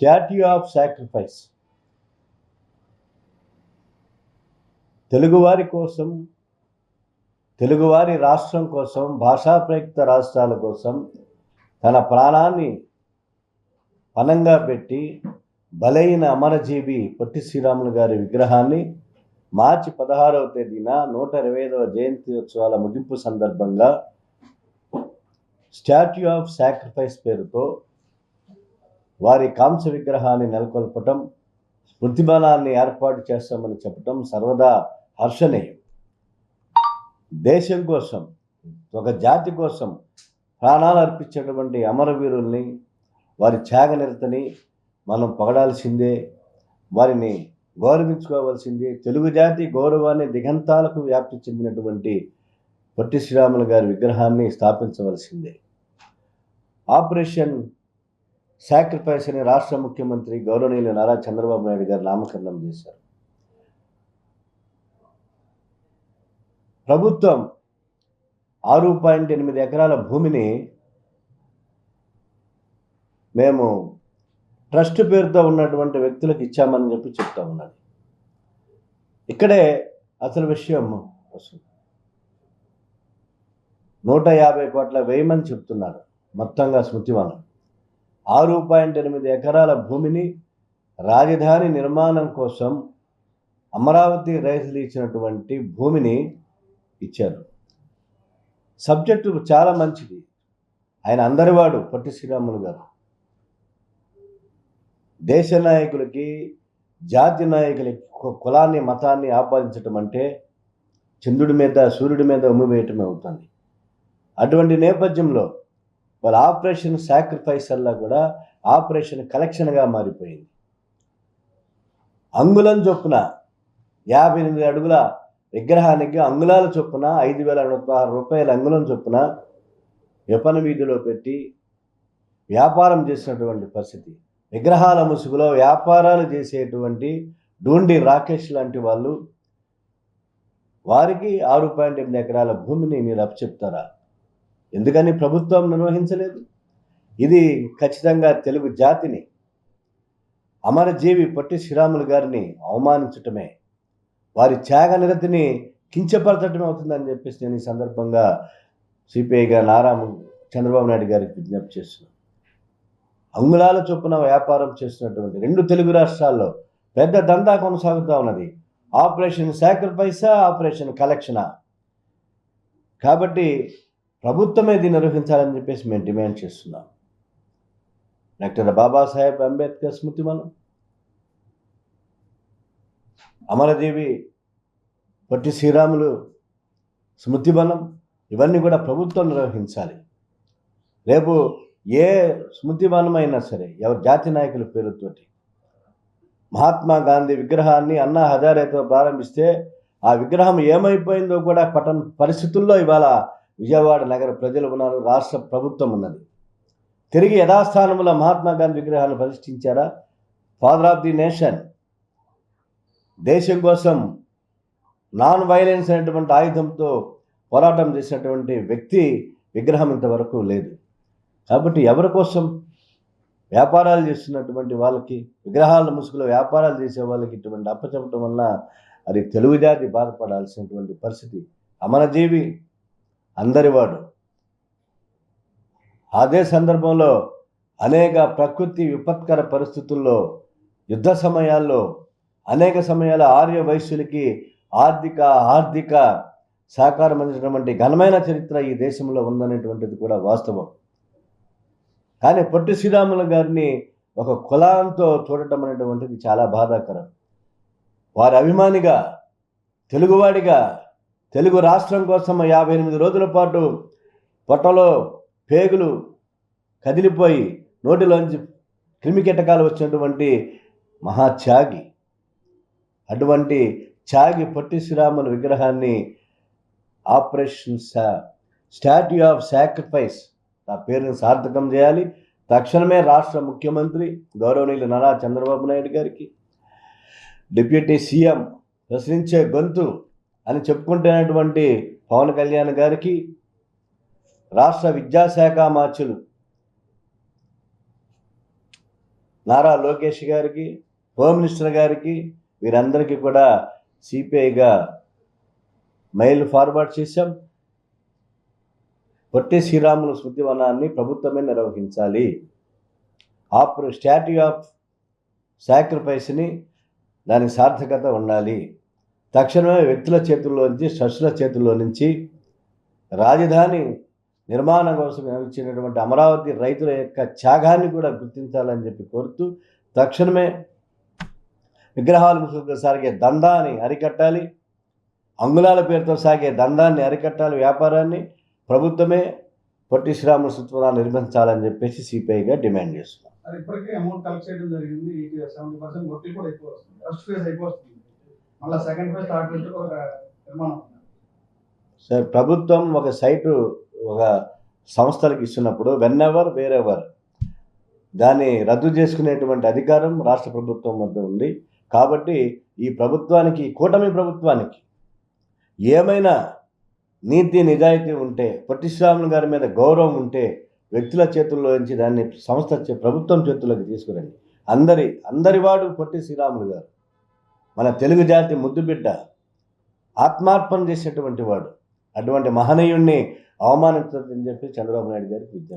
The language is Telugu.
స్టాట్యూ ఆఫ్ సాక్రిఫైస్ తెలుగువారి కోసం, తెలుగువారి రాష్ట్రం కోసం, భాషా ప్రయుక్త రాష్ట్రాల కోసం తన ప్రాణాన్ని పణంగా పెట్టి బలైన అమరజీవి పొట్టి శ్రీరాములు గారి విగ్రహాన్ని మార్చి 16వ తేదీన 125వ జయంతి ఉత్సవాల ముగింపు సందర్భంగా స్టాట్యూ ఆఫ్ సాక్రిఫైస్ పేరుతో వారి కాంస్య విగ్రహాన్ని నెలకొల్పటం, స్మృతివనాన్ని ఏర్పాటు చేస్తామని చెప్పటం సర్వదా హర్షణీయం. దేశం కోసం, ఒక జాతి కోసం ప్రాణాలు అర్పించేటువంటి అమరవీరుల్ని, వారి త్యాగనిరతని మనం పొగడాల్సిందే, వారిని గౌరవించుకోవాల్సిందే. తెలుగు జాతి గౌరవాన్ని దిగంతాలకు వ్యాప్తి చెందినటువంటి పొట్టి శ్రీరాములు గారి విగ్రహాన్ని స్థాపించవలసిందే. ఆపరేషన్ సాక్రిఫైస్ అని రాష్ట్ర ముఖ్యమంత్రి గౌరవనీయులు నారా చంద్రబాబు నాయుడు గారు నామకరణం చేశారు. ప్రభుత్వం 6.8 ఎకరాల భూమిని మేము ట్రస్ట్ పేరుతో ఉన్నటువంటి వ్యక్తులకు ఇచ్చామని చెప్పి చెప్తా ఉన్నది. ఇక్కడే అసలు విషయం వస్తుంది. 150 కోట్ల వేయమని చెప్తున్నారు మొత్తంగా స్మృతివనం. 6.8 ఎకరాల భూమిని రాజధాని నిర్మాణం కోసం అమరావతి రైతులు ఇచ్చినటువంటి భూమిని ఇచ్చారు. సబ్జెక్టు చాలా మంచిది. ఆయన అందరివాడు పొట్టి శ్రీరాములు గారు. దేశ నాయకులకి, జాతి నాయకులకి కులాన్ని, మతాన్ని ఆపాదించటం అంటే చంద్రుడి మీద, సూర్యుడి మీద ఉమ్మివేయటమే అవుతుంది. అటువంటి నేపథ్యంలో వాళ్ళ ఆపరేషన్ సాక్రిఫైస్ అలా కూడా ఆపరేషన్ కలెక్షన్గా మారిపోయింది. అంగుళం చొప్పున 58 అడుగుల విగ్రహానికి అంగుళాల చొప్పున 5,116 రూపాయల అంగుళం చొప్పున విపణ వీధిలో పెట్టి వ్యాపారం చేసినటువంటి పరిస్థితి. విగ్రహాల ముసుగులో వ్యాపారాలు చేసేటువంటి డూండి రాకేష్ లాంటి వాళ్ళు, వారికి 6.8 ఎకరాల భూమిని మీరు అప్పచెప్తారా? ఎందుకని ప్రభుత్వం నిర్వహించలేదు? ఇది ఖచ్చితంగా తెలుగు జాతిని, అమరజీవి పొట్టి శ్రీరాములు గారిని అవమానించటమే, వారి త్యాగనిరతిని కించపరచటమే అవుతుందని చెప్పేసి నేను ఈ సందర్భంగా సిపిఐగా నారా చంద్రబాబు నాయుడు గారికి విజ్ఞప్తి చేస్తున్నాను. అంగుళాల చొప్పున వ్యాపారం చేస్తున్నటువంటి 2 తెలుగు రాష్ట్రాల్లో పెద్ద దందా కొనసాగుతూ ఉన్నది. ఆపరేషన్ సాక్రిఫైసా, ఆపరేషన్ కలెక్షనా? కాబట్టి ప్రభుత్వమే దీన్ని నిర్వహించాలని చెప్పేసి మేము డిమాండ్ చేస్తున్నాం. డాక్టర్ బాబాసాహెబ్ అంబేద్కర్ స్మృతివనం, అమరజీవి పొట్టి శ్రీరాములు స్మృతివనం, ఇవన్నీ కూడా ప్రభుత్వం నిర్వహించాలి. రేపు ఏ స్మృతివనం అయినా సరే ఎవరి జాతి నాయకుల పేరుతోటి మహాత్మా గాంధీ విగ్రహాన్ని అన్నా హజారేతో ప్రారంభిస్తే ఆ విగ్రహం ఏమైపోయిందో కూడా పట్టణ పరిస్థితుల్లో ఇవాళ విజయవాడ నగర ప్రజలు ఉన్నారు, రాష్ట్ర ప్రభుత్వం ఉన్నది. తిరిగి యథాస్థానంలో మహాత్మా గాంధీ విగ్రహాన్ని ప్రతిష్ఠించారా? ఫాదర్ ఆఫ్ ది నేషన్, దేశం కోసం నాన్ వైలెన్స్ అనేటువంటి ఆయుధంతో పోరాటం చేసినటువంటి వ్యక్తి విగ్రహం ఇంతవరకు లేదు. కాబట్టి ఎవరి కోసం? వ్యాపారాలు చేస్తున్నటువంటి వాళ్ళకి, విగ్రహాల ముసుగులో వ్యాపారాలు చేసే వాళ్ళకి ఇటువంటి అప్పచెప్పటం వల్ల అది తెలుగు జాతి బాధపడాల్సినటువంటి పరిస్థితి. అమరజీవి అందరివాడు. అదే సందర్భంలో అనేక ప్రకృతి విపత్కర పరిస్థితుల్లో, యుద్ధ సమయాల్లో, అనేక సమయాల ఆర్య వైశ్యులకి ఆర్థిక సహకారం అందించినటువంటి ఘనమైన చరిత్ర ఈ దేశంలో ఉందనేటువంటిది కూడా వాస్తవం. కానీ పొట్టి శ్రీరాములు గారిని ఒక కులంతో చూడటం అనేటువంటిది చాలా బాధాకరం. వారి అభిమానిగా, తెలుగువాడిగా, తెలుగు రాష్ట్రం కోసం 58 రోజుల పాటు పొట్టలో పేగులు కదిలిపోయి నోటిలోంచి క్రిమికీటకాలు వచ్చినటువంటి మహాత్యాగి. అటువంటి త్యాగి పొట్టి శ్రీరాముల విగ్రహాన్ని ఆపరేషన్ స్టాట్యూ ఆఫ్ సాక్రిఫైస్ ఆ పేరుని సార్థకం చేయాలి. తక్షణమే రాష్ట్ర ముఖ్యమంత్రి గౌరవనీయులు నారా చంద్రబాబు నాయుడు గారికి, డిప్యూటీ సీఎం ప్రశ్నించే గొంతు అని చెప్పుకుంటున్నటువంటి పవన్ కళ్యాణ్ గారికి, రాష్ట్ర విద్యాశాఖ మార్చులు నారా లోకేష్ గారికి, హోమ్ మినిస్టర్ గారికి, వీరందరికీ కూడా సిపిఐగా మెయిల్ ఫార్వర్డ్ చేశాం. పొట్టి శ్రీరాములు స్మృతి వనాన్ని ప్రభుత్వమే నిర్వహించాలి. స్టాట్యూ ఆఫ్ సాక్రిఫైస్ని దానికి సార్థకత ఉండాలి. తక్షణమే వ్యక్తుల చేతుల్లో నుంచి, ట్రస్టుల చేతుల్లో నుంచి రాజధాని నిర్మాణం కోసం ఇచ్చినటువంటి అమరావతి రైతుల యొక్క త్యాగాన్ని కూడా గుర్తించాలని చెప్పి కోరుతూ, తక్షణమే విగ్రహాలు సాగే దందాన్ని అరికట్టాలి. అంగుళాల పేరుతో సాగే దందాన్ని అరికట్టాలి. వ్యాపారాన్ని ప్రభుత్వమే పొట్టి శ్రీరాములు స్మృతి వనాన్ని నిర్మించాలని చెప్పేసి సిపిఐగా డిమాండ్ చేస్తున్నాం. ఇప్పటికే అమౌంట్ కలెక్ట్ చేయడం జరిగింది. 70% వడ్డీ కూడా ఎక్కువ వస్తుంది. ఫస్ట్ ఫేజ్ అయిపోతుంది, మళ్ళీ సెకండ్ ఫేజ్, థర్డ్ ఫేజ్ ఒక నిర్మాణం. సార్, ప్రభుత్వం ఒక సైటు ఒక సంస్థలకు ఇస్తున్నప్పుడు వేరెవర్ దాన్ని రద్దు చేసుకునేటువంటి అధికారం రాష్ట్ర ప్రభుత్వం వద్ద ఉంది. కాబట్టి ఈ ప్రభుత్వానికి, కూటమి ప్రభుత్వానికి ఏమైనా నీతి నిజాయితీ ఉంటే, పొట్టి శ్రీరాములు గారి మీద గౌరవం ఉంటే, వ్యక్తుల చేతుల్లో నుంచి దాన్ని ప్రభుత్వం చేతుల్లోకి తీసుకురండి. అందరివాడు పొట్టి శ్రీరాములు గారు, మన తెలుగు జాతి ముద్దుబిడ్డ, ఆత్మార్పణ చేసేటువంటి వాడు. అటువంటి మహనీయుణ్ణి అవమానించదని చెప్పి చంద్రబాబు నాయుడు గారికి విజ్ఞప్తి.